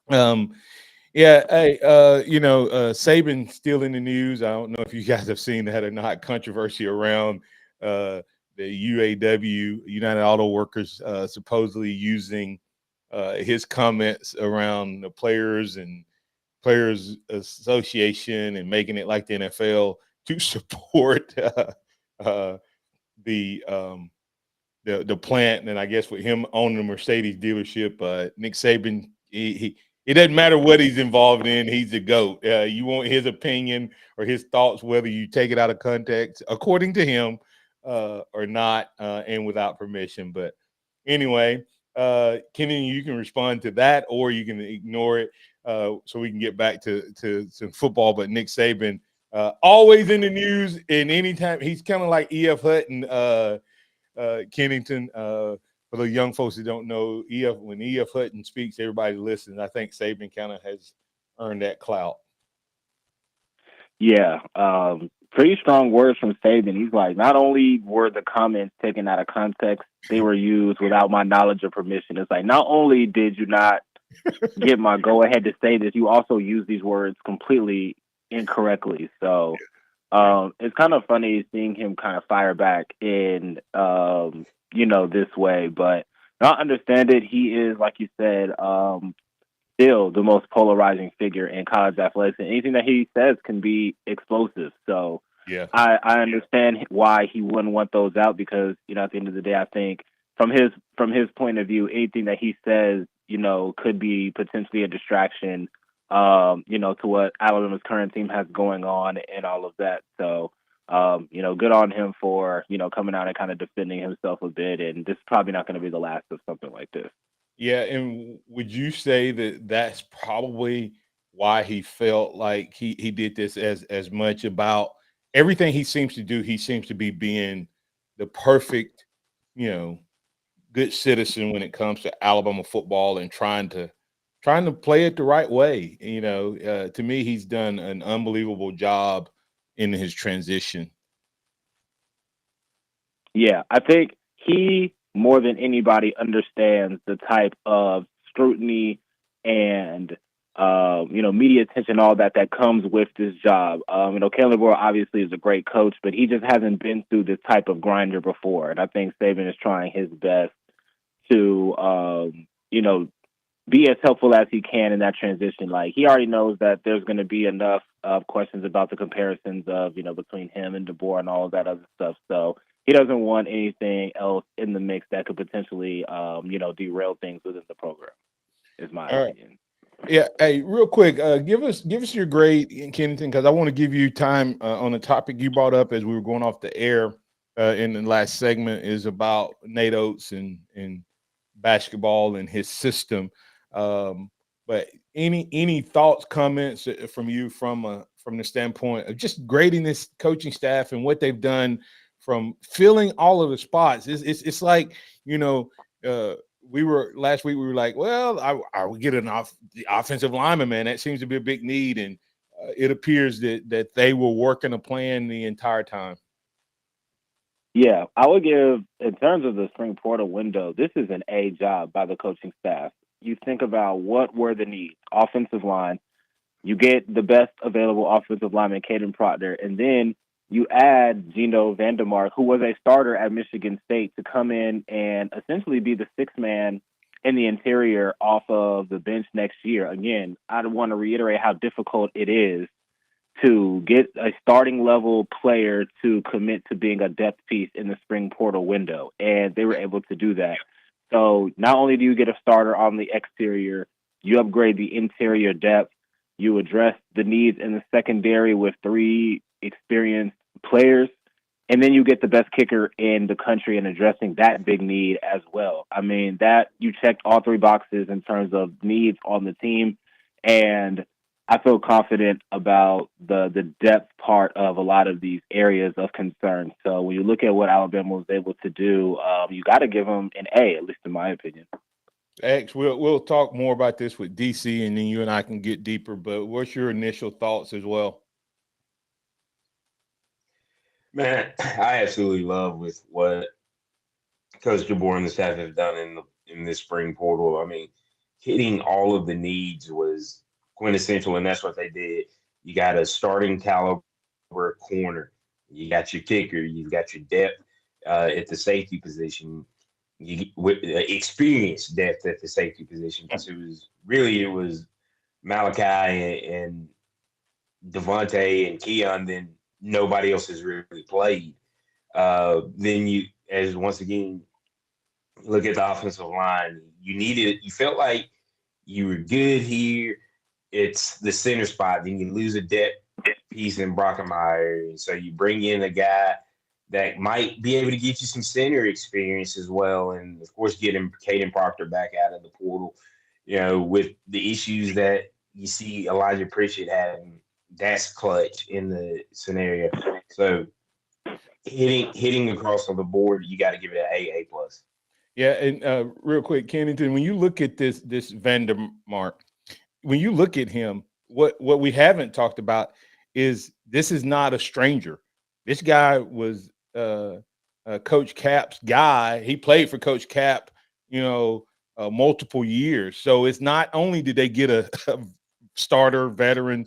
Yeah. Hey, Saban still in the news. I don't know if you guys have seen that or not. Controversy around the UAW, United Auto Workers, supposedly using his comments around the Players Association and making it like the NFL to support the the plant, and I guess with him owning the Mercedes dealership, Nick Saban, he it doesn't matter what he's involved in, he's the GOAT. You want his opinion or his thoughts, whether you take it out of context, according to him, or not, and without permission. But anyway, Kenny, you can respond to that, or you can ignore it, so we can get back to some football. But Nick Saban, always in the news, and anytime he's kind of like E.F. Hutton, Kennington. For the young folks that don't know, when E.F. Hutton speaks, everybody listens. I think Saban kind of has earned that clout. Yeah, pretty strong words from Saban. He's like, not only were the comments taken out of context, they were used without my knowledge or permission. It's like, not only did you not get my go-ahead to say this, you also used these words completely incorrectly. So it's kind of funny seeing him kind of fire back in, this way. But not understand it, he is, like you said, still the most polarizing figure in college athletics, and anything that he says can be explosive. So yeah, I understand why he wouldn't want those out, because at the end of the day, I think from his point of view, anything that he says, could be potentially a distraction, to what Alabama's current team has going on and all of that. So good on him for coming out and kind of defending himself a bit, and this is probably not going to be the last of something like this. Yeah, and would you say that that's probably why he felt like he did this as much about everything he seems to do? He seems to be being the perfect, good citizen when it comes to Alabama football and trying to play it the right way. To me, he's done an unbelievable job in his transition. Yeah, I think he, more than anybody, understands the type of scrutiny and media attention, all that comes with this job. Kalen DeBoer obviously is a great coach, but he just hasn't been through this type of grinder before. And I think Saban is trying his best to be as helpful as he can in that transition. Like, he already knows that there's going to be enough questions about the comparisons of between him and DeBoer and all of that other stuff. So he doesn't want anything else in the mix that could potentially, derail things within the program, is my opinion. Yeah. Hey, real quick, give us your grade in Kennington, because I want to give you time on the topic you brought up as we were going off the air in the last segment, is about Nate Oats and basketball and his system. But any thoughts, comments from you from the standpoint of just grading this coaching staff and what they've done from filling all of the spots? It's like, last week we were like, well, I would get the offensive lineman, man. That seems to be a big need, and it appears that they were working a plan the entire time. Yeah, I would give, in terms of the spring portal window, this is an A job by the coaching staff. You think about what were the needs. Offensive line, you get the best available offensive lineman, Caden Proctor, and then you add Gino Vandermark, who was a starter at Michigan State, to come in and essentially be the sixth man in the interior off of the bench next year. Again, I want to reiterate how difficult it is to get a starting level player to commit to being a depth piece in the spring portal window, and they were able to do that. So not only do you get a starter on the exterior, you upgrade the interior depth, you address the needs in the secondary with 3 experienced players, and then you get the best kicker in the country and addressing that big need as well. I mean, that you checked all 3 boxes in terms of needs on the team, and I feel confident about the depth part of a lot of these areas of concern. So when you look at what Alabama was able to do, you got to give them an A, at least in my opinion. X, we'll talk more about this with DC, and then you and I can get deeper. But what's your initial thoughts as well? Man, I absolutely love with what Coach DeBoer and the staff have done in this spring portal. I mean, hitting all of the needs was quintessential, and that's what they did. You got a starting caliber corner. You got your kicker. You've got your depth at the safety position. With experienced depth at the safety position, because it was Malachi and Devontae and Keon. Then nobody else has really played. Then once again, look at the offensive line. You felt like you were good here. It's the center spot. Then you lose a depth piece in Brockemeyer. And so you bring in a guy that might be able to get you some center experience as well. And, of course, getting Caden Proctor back out of the portal, with the issues that you see Elijah Pritchett having, that's clutch in the scenario. So hitting across on the board, you got to give it an A+. Yeah, and real quick, Kennington, when you look at this Vandermark, when you look at him, what we haven't talked about is this is not a stranger. This guy was Coach Cap's guy. He played for Coach Cap, multiple years. So it's not only did they get a starter veteran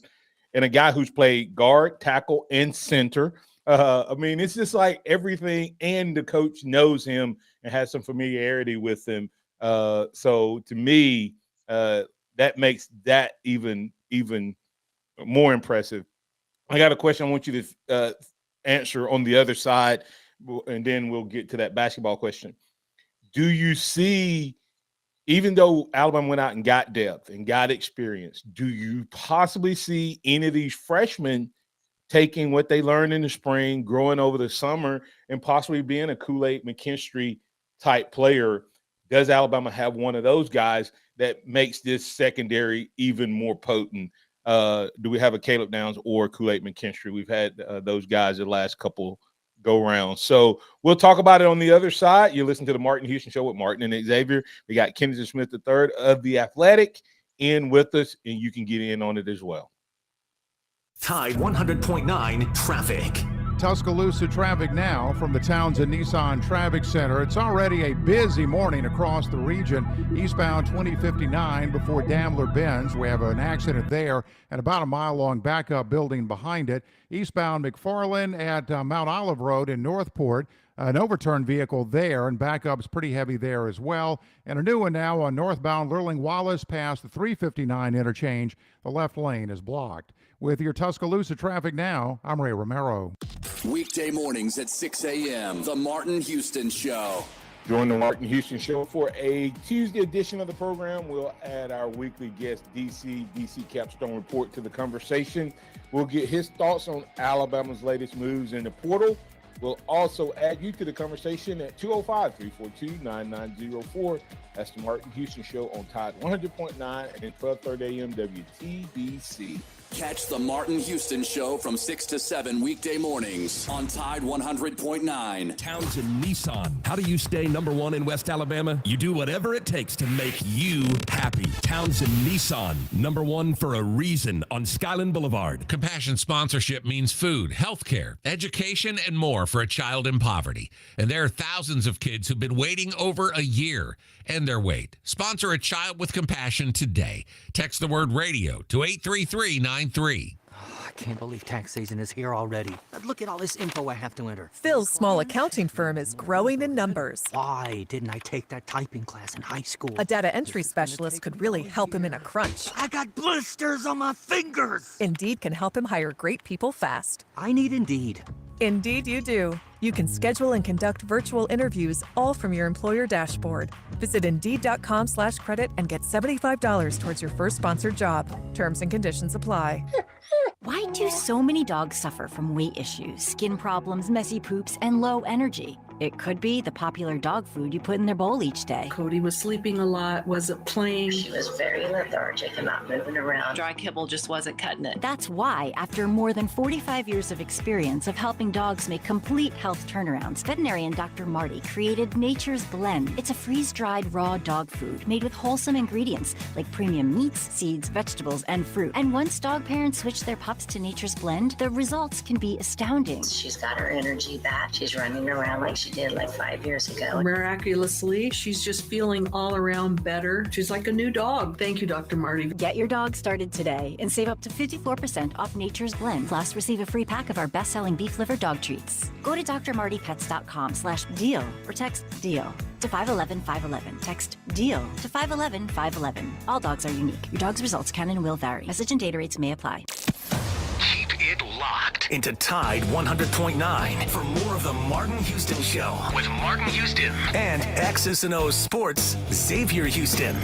and a guy who's played guard, tackle, and center. It's just like everything, and the coach knows him and has some familiarity with him. So to me, that makes that even more impressive. I got a question I want you to answer on the other side, and then we'll get to that basketball question. Do you see, even though Alabama went out and got depth and got experience, do you possibly see any of these freshmen taking what they learned in the spring, growing over the summer, and possibly being a Kool-Aid McKinstry type player? Does Alabama have one of those guys that makes this secondary even more potent? Do we have a Caleb Downs or Kool-Aid McKinstry? We've had those guys the last couple go-rounds. So we'll talk about it on the other side. You listen to the Martin Houston Show with Martin and Xavier. We got Kennington Smith III of The Athletic in with us, and you can get in on it as well. Tide 100.9 traffic. Tuscaloosa traffic now from the Townsend Nissan Traffic Center. It's already a busy morning across the region. Eastbound 2059 before Daimler Benz. We have an accident there and about a mile-long backup building behind it. Eastbound McFarland at Mount Olive Road in Northport. An overturned vehicle there, and backup's pretty heavy there as well. And a new one now on northbound Lurling Wallace past the 359 interchange. The left lane is blocked. With your Tuscaloosa traffic now, I'm Ray Romero. Weekday mornings at 6 a.m., The Martin Houston Show. Join the Martin Houston Show for a Tuesday edition of the program. We'll add our weekly guest, DC Capstone Report, to the conversation. We'll get his thoughts on Alabama's latest moves in the portal. We'll also add you to the conversation at 205-342-9904. That's the Martin Houston Show on Tide 100.9 and 12:30 a.m. WTBC. Catch the Martin Houston Show from 6 to 7 weekday mornings on Tide 100.9. Townsend Nissan. How do you stay number one in West Alabama? You do whatever it takes to make you happy. Townsend Nissan. Number one for a reason on Skyland Boulevard. Compassion sponsorship means food, healthcare, education, and more for a child in poverty. And there are thousands of kids who've been waiting over a year. End their wait. Sponsor a child with compassion today. Text the word radio to 83393. I can't believe tax season is here already. Look at all this info I have to enter. Phil's small accounting firm is growing in numbers. Why didn't I take that typing class in high school? A data entry specialist could really help him in a crunch. I got blisters on my fingers. Indeed can help him hire great people fast. I need Indeed. Indeed you do. You can schedule and conduct virtual interviews all from your employer dashboard. Visit Indeed.com/credit and get $75 towards your first sponsored job. Terms and conditions apply. Why do so many dogs suffer from weight issues, skin problems, messy poops, and low energy? It could be the popular dog food you put in their bowl each day. Cody was sleeping a lot, wasn't playing. She was very lethargic and not moving around. Dry kibble just wasn't cutting it. That's why, after more than 45 years of experience of helping dogs make complete health turnarounds, veterinarian Dr. Marty created Nature's Blend. It's a freeze-dried raw dog food made with wholesome ingredients like premium meats, seeds, vegetables, and fruit. And once dog parents switch their pups to Nature's Blend, the results can be astounding. She's got her energy back. She's running around like she did like 5 years ago. Miraculously, she's just feeling all around better. She's like a new dog. Thank you, Dr. Marty. Get your dog started today and save up to 54% off Nature's Blend. Plus, receive a free pack of our best-selling beef liver dog treats. Go to drmartypets.com/deal or text DEAL to 511-511. Text DEAL to 511-511. All dogs are unique. Your dog's results can and will vary. Message and data rates may apply. Keep it locked. into Tide 100.9 for more of the Martin Houston Show with Martin Houston and X's and O's Sports, Xavier Houston.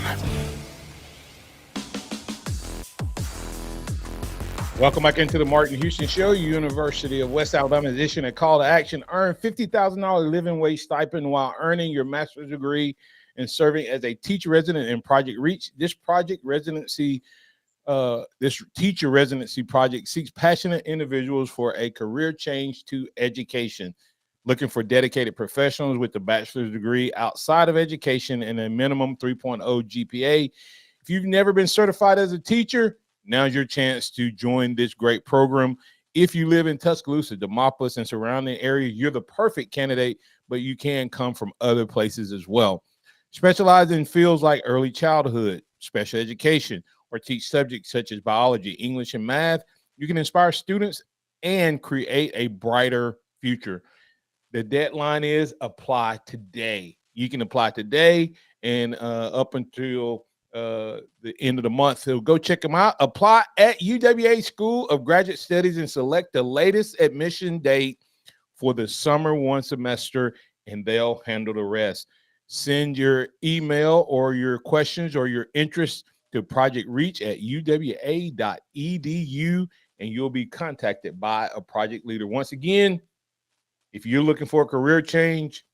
Welcome back into the Martin Houston Show, University of West Alabama edition. A call to action: earn $50,000 living wage stipend while earning your master's degree and serving as a teacher resident in Project Reach. This teacher residency project seeks passionate individuals for a career change to education, looking for dedicated professionals with a bachelor's degree outside of education and a minimum 3.0 GPA. If you've never been certified as a teacher, now's your chance to join this great program. If you live in Tuscaloosa, Demopolis, and surrounding area, you're the perfect candidate, but you can come from other places as well. Specialize in fields like early childhood, special education, or teach subjects such as biology, English, and math. You can inspire students and create a brighter future. The deadline is apply today. You can apply today and up until the end of the month. So go check them out. Apply at UWA School of Graduate Studies and select the latest admission date for the summer one semester, and they'll handle the rest. Send your email or your questions or your interest to Project Reach at uwa.edu, and you'll be contacted by a project leader. Once again, if you're looking for a career change,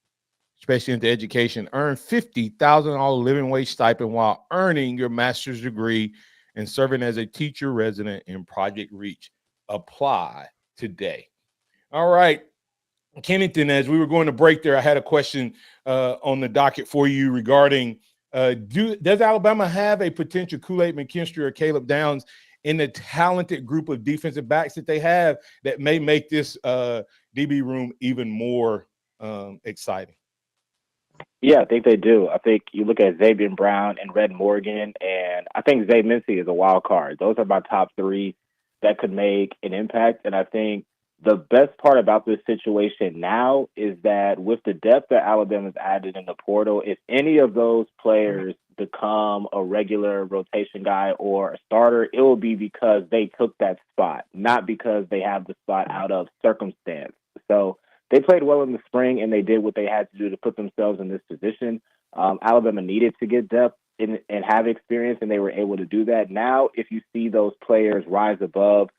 especially into education, earn $50,000 living wage stipend while earning your master's degree and serving as a teacher resident in Project Reach. Apply today. All right, Kennington, as we were going to break there, I had a question on the docket for you regarding does Alabama have a potential Kool-Aid McKinstry or Caleb Downs in the talented group of defensive backs that they have that may make this DB room even more exciting? Yeah, I think they do. I think you look at Xavier Brown and Red Morgan, and I think Zay Mincy is a wild card. Those are my top three that could make an impact. And I think the best part about this situation now is that with the depth that Alabama's added in the portal, if any of those players become a regular rotation guy or a starter, it will be because they took that spot, not because they have the spot out of circumstance. So they played well in the spring, and they did what they had to do to put themselves in this position. Alabama needed to get depth and have experience, and they were able to do that. Now, if you see those players rise above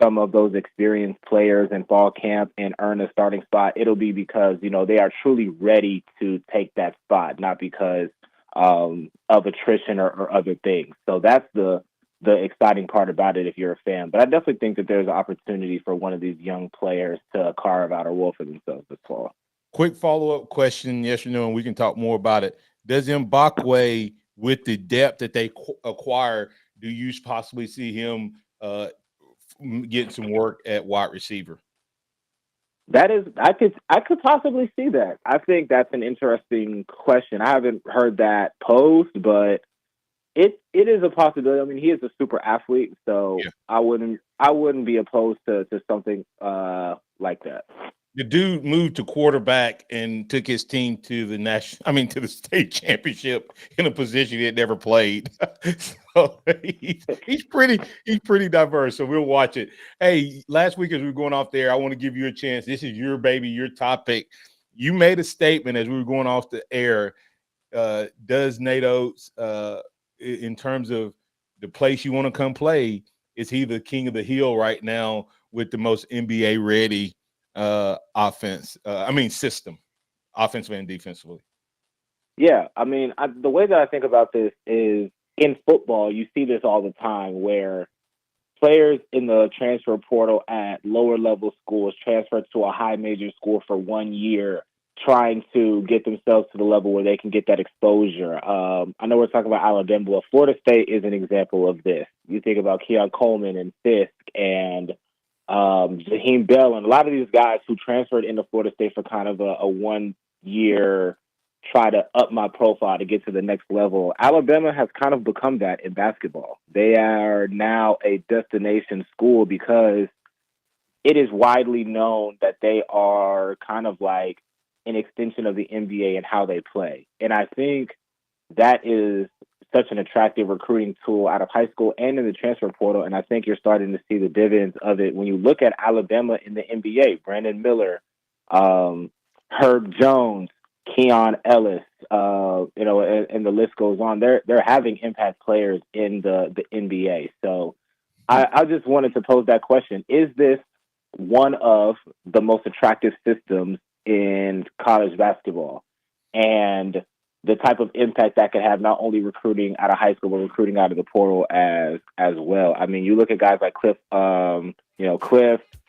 some of those experienced players in fall camp and earn a starting spot, it'll be because, they are truly ready to take that spot, not because of attrition or other things. So that's the exciting part about it if you're a fan. But I definitely think that there's an opportunity for one of these young players to carve out a role for themselves this fall. Quick follow-up question, yes or no, and we can talk more about it. Does Mbakwe, with the depth that they acquire, do you possibly see him getting some work at wide receiver? That is, I could possibly see that. I think that's an interesting question. I haven't heard that posed, but it is a possibility. I mean, he is a super athlete, so yeah. I wouldn't be opposed to something like that. The dude moved to quarterback and took his team to the state championship in a position he had never played. So he's pretty diverse. So we'll watch it. Hey, last week as we were going off there, I want to give you a chance. This is your baby, your topic. You made a statement as we were going off the air. Does Nate Oats, in terms of the place you want to come play, is he the king of the hill right now with the most NBA ready system, offensively and defensively? Yeah, I mean, the way that I think about this is in football, you see this all the time where players in the transfer portal at lower level schools transfer to a high major school for 1 year, trying to get themselves to the level where they can get that exposure. I know we're talking about Alabama, but Florida State is an example of this. You think about Keon Coleman and Fisk and Jaheim Bell and a lot of these guys who transferred into Florida State for kind of a 1 year try to up my profile to get to the next level. Alabama has kind of become that in basketball. They are now a destination school because it is widely known that they are kind of like an extension of the NBA and how they play. And I think that is such an attractive recruiting tool out of high school and in the transfer portal. And I think you're starting to see the dividends of it when you look at Alabama in the NBA. Brandon Miller, Herb Jones, Keon Ellis, and the list goes on. They're having impact players in the NBA. So I just wanted to pose that question. Is this one of the most attractive systems in college basketball? And the type of impact that could have not only recruiting out of high school, but recruiting out of the portal as well. I mean, you look at guys like Cliff,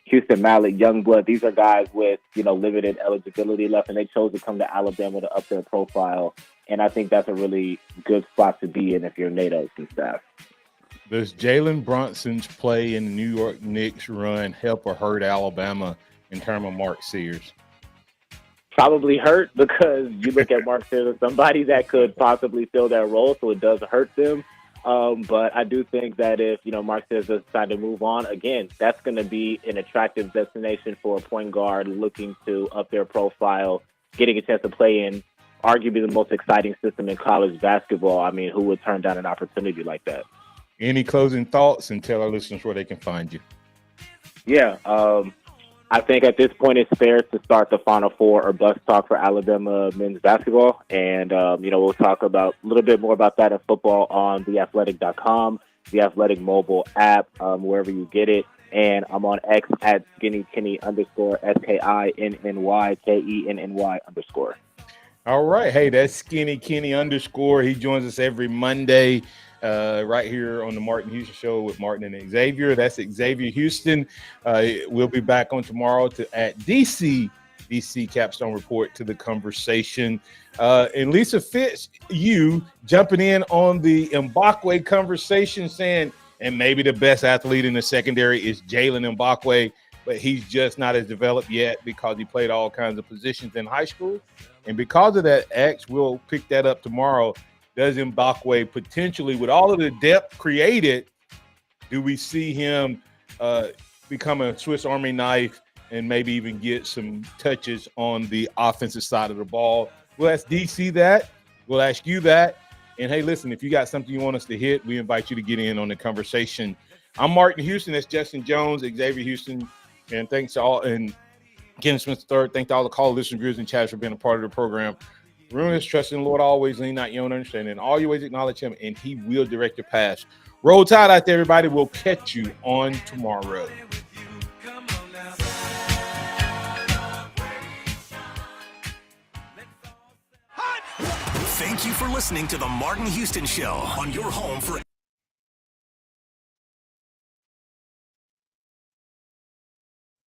Houston Malik, Youngblood. These are guys with, limited eligibility left, and they chose to come to Alabama to up their profile. And I think that's a really good spot to be in if you're Nate Oats and staff. Does Jalen Brunson's play in the New York Knicks run help or hurt Alabama in terms of Mark Sears? Probably hurt, because you look at Mark Sears as somebody that could possibly fill that role, so it does hurt them. But I do think that if, Mark Sears does decide to move on, again, that's going to be an attractive destination for a point guard looking to up their profile, getting a chance to play in arguably the most exciting system in college basketball. I mean, who would turn down an opportunity like that? Any closing thoughts, and tell our listeners where they can find you? Yeah, I think at this point it's fair to start the Final Four or bust talk for Alabama men's basketball. And, we'll talk about a little bit more about that in football on theathletic.com, the Athletic mobile app, wherever you get it. And I'm on X at SkinnyKenny _ SKINNYKENNY _. All right. Hey, that's Skinny Kenny _ He joins us every Monday right here on the Martin Houston Show with Martin and Xavier. That's Xavier Houston. We'll be back on tomorrow at DC Capstone Report to the conversation. And Lisa Fitz, you jumping in on the Mbakwe conversation, saying, and maybe the best athlete in the secondary is Jalen Mbakwe, but he's just not as developed yet because he played all kinds of positions in high school. And because of that, X, we'll pick that up tomorrow. Does Mbakwe potentially, with all of the depth created, do we see him become a Swiss Army knife and maybe even get some touches on the offensive side of the ball? We'll ask DC that. We'll ask you that. And, hey, listen, if you got something you want us to hit, we invite you to get in on the conversation. I'm Martin Houston. That's Justin Jones, Xavier Houston. And thanks to all. And Ken Smith III, thank to all the call listeners, viewers, and chats for being a part of the program. Remember this, trust in the Lord always, lean not your own understanding. All your ways acknowledge him, and he will direct your path. Roll Tide out there, everybody. We'll catch you on tomorrow. Thank you for listening to The Martin Houston Show on your home for